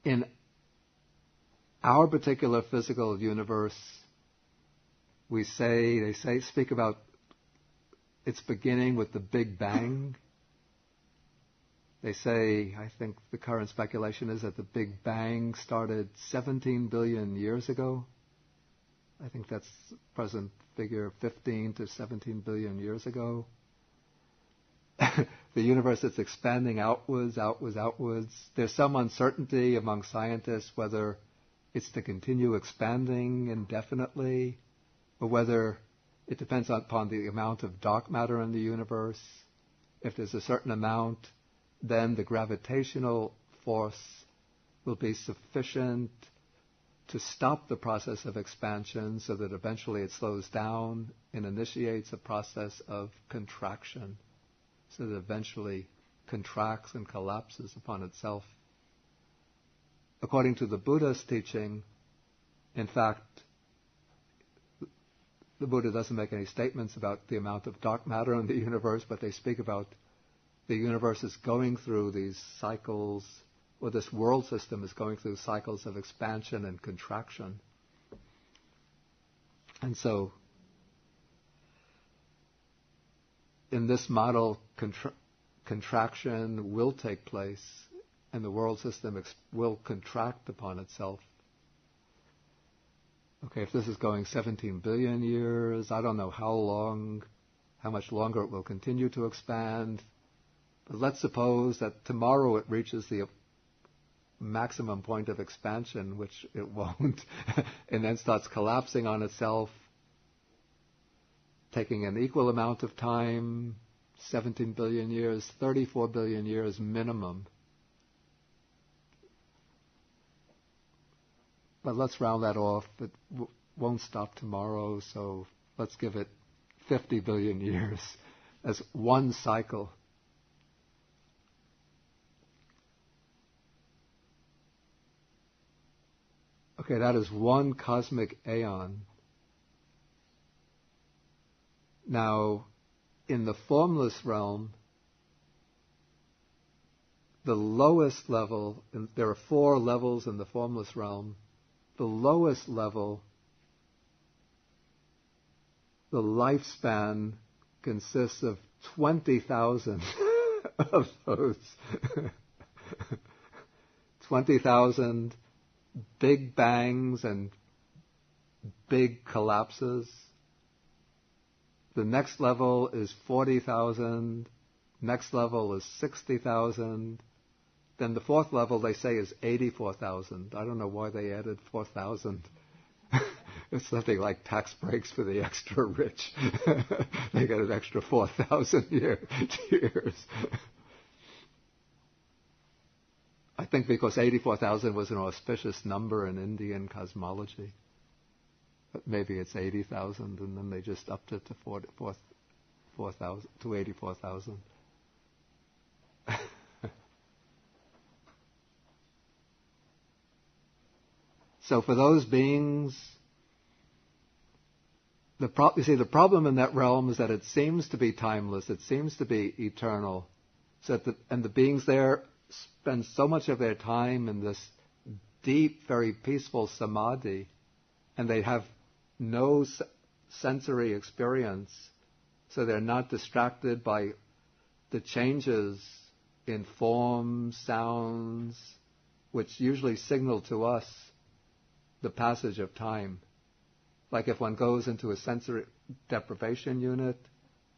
In our particular physical universe, they speak about its beginning with the Big Bang. They say, I think the current speculation is that the Big Bang started 17 billion years ago. I think that's the present figure, 15 to 17 billion years ago. The universe is expanding outwards. There's some uncertainty among scientists whether it's to continue expanding indefinitely, or whether it depends upon the amount of dark matter in the universe. If there's a certain amount, then the gravitational force will be sufficient to stop the process of expansion so that eventually it slows down and initiates a process of contraction, so that eventually contracts and collapses upon itself. According to the Buddha's teaching, in fact, the Buddha doesn't make any statements about the amount of dark matter in the universe, but they speak about the universe is going through these cycles, or this world system is going through cycles of expansion and contraction. And so, in this model, contraction will take place, and the world system will contract upon itself. Okay, if this is going 17 billion years, I don't know how much longer it will continue to expand. But let's suppose that tomorrow it reaches the maximum point of expansion, which it won't, and then starts collapsing on itself, taking an equal amount of time, 17 billion years, 34 billion years minimum. But let's round that off. It won't stop tomorrow, so let's give it 50 billion years as one cycle. Okay, that is one cosmic aeon. Now, in the formless realm, the lowest level, and there are 4 levels in the formless realm, the lowest level, the lifespan consists of 20,000 of those. 20,000 big bangs and big collapses. The next level is 40,000. Next level is 60,000. Then the 4th level, they say, is 84,000. I don't know why they added 4,000. It's something like tax breaks for the extra rich. They got an extra 4,000 years. I think because 84,000 was an auspicious number in Indian cosmology. But maybe it's 80,000, and then they just upped it to 4,000 to 84,000. So for those beings, the problem in that realm is that it seems to be timeless, it seems to be eternal, and the beings there spend so much of their time in this deep, very peaceful samadhi, and they have no sensory experience, so they're not distracted by the changes in form, sounds, which usually signal to us the passage of time. Like if one goes into a sensory deprivation unit,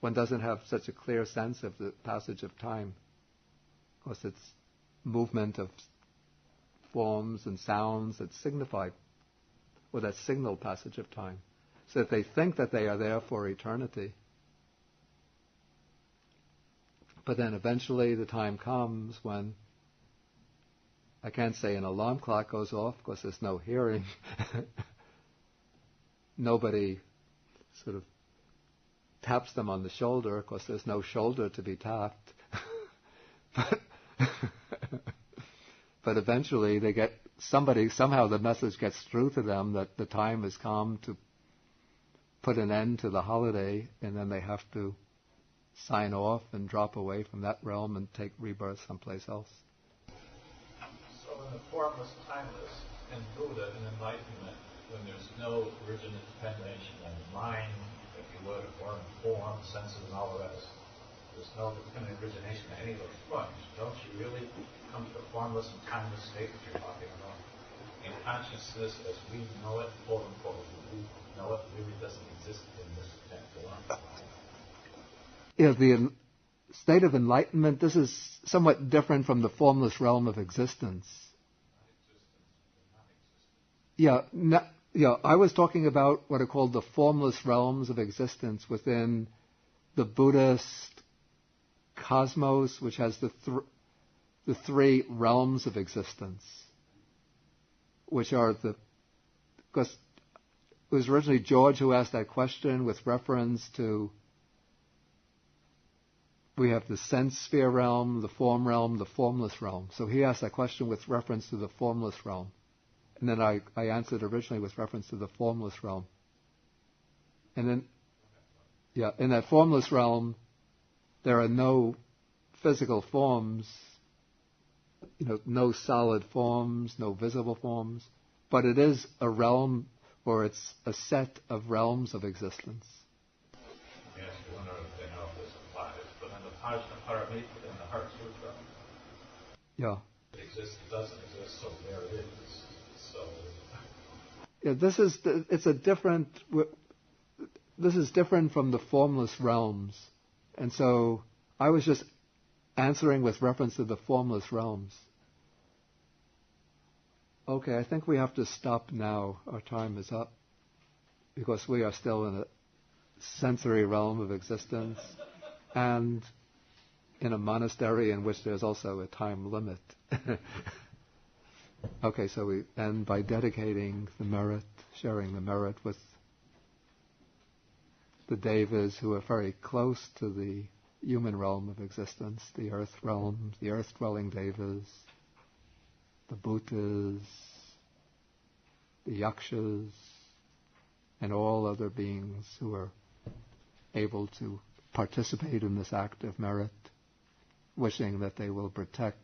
one doesn't have such a clear sense of the passage of time. Of course, it's movement of forms and sounds that signify, or that signal passage of time. So that they think that they are there for eternity. But then eventually the time comes when, I can't say an alarm clock goes off because there's no hearing. Nobody sort of taps them on the shoulder because there's no shoulder to be tapped. But eventually they get somehow the message gets through to them that the time has come to put an end to the holiday, and then they have to sign off and drop away from that realm and take rebirth someplace else. So in the formless, timeless, and Buddha in enlightenment, when there's no original determination on the mind, if you would, or in form, senses, and all the rest, there's no dependent origination in any of those points. Don't you really come to the formless and timeless state that you're talking about? In consciousness as we know it, quote unquote, we know it really doesn't exist in this form. Yeah, the state of enlightenment, this is somewhat different from the formless realm of existence. Yeah, I was talking about what are called the formless realms of existence within the Buddhist cosmos, which has the 3 realms of existence, which are because it was originally George who asked that question with reference to, we have the sense sphere realm, the form realm, the formless realm. So he asked that question with reference to the formless realm. And then I answered originally with reference to the formless realm. And then, in that formless realm, there are no physical forms, no solid forms, no visible forms, but it is a realm, or it's a set of realms of existence. Yes, one other thing how this applies, but in the Majjhima Paramita, in the Heart Sutra, it exists, it doesn't exist, so there it is. So this is different from the formless realms, and so I was just answering with reference to the formless realms. Okay, I think we have to stop now. Our time is up because we are still in a sensory realm of existence, and in a monastery in which there's also a time limit. Okay, so we end by dedicating the merit, sharing the merit with the devas who are very close to the human realm of existence, the earth realm, the earth-dwelling devas, the bhutas, the yakshas, and all other beings who are able to participate in this act of merit, wishing that they will protect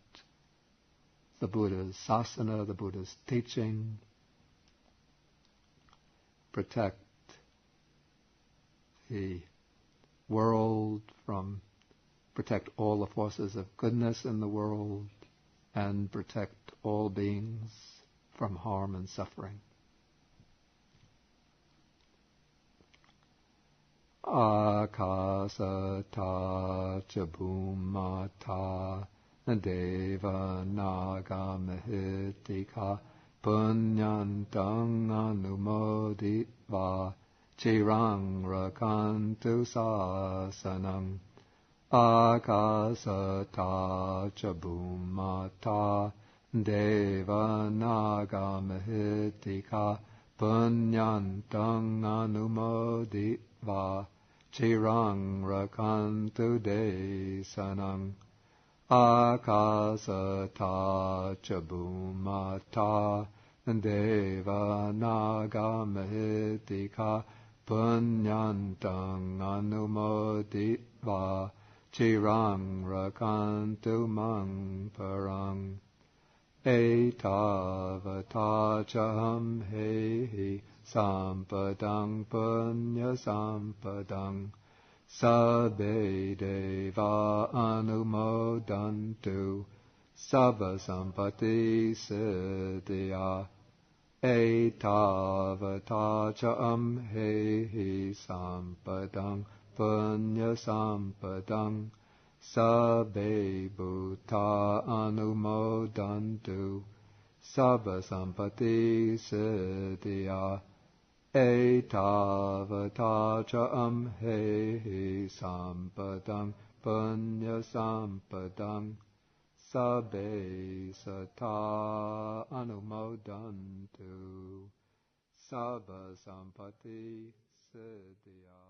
the Buddha's sasana, the Buddha's teaching, protect the world protect all the forces of goodness in the world, and protect all beings from harm and suffering. Akasata cha bhumata deva naga mahitika punyantang anumoditva chirang rakantu sasanam. Akasata cha bhumata deva naga mahitika punyantang anumoditva chirang rakantu desanam. Akasata cha bhumata deva naga mahitika punyantang anumoditva chirang rakantu mang parang. Etavata chaham hehi sampadang punya sampadang sabbe deva anumodantu sabba sampati siddhya. Etavata chaham hehi sampadang punya sampadang sabbe bhuta anumodantu sabba sampati siddhya. Etavata chaham hehi sampadang punya sampadang sabbe sata anumodantu sabba sampati siddhya.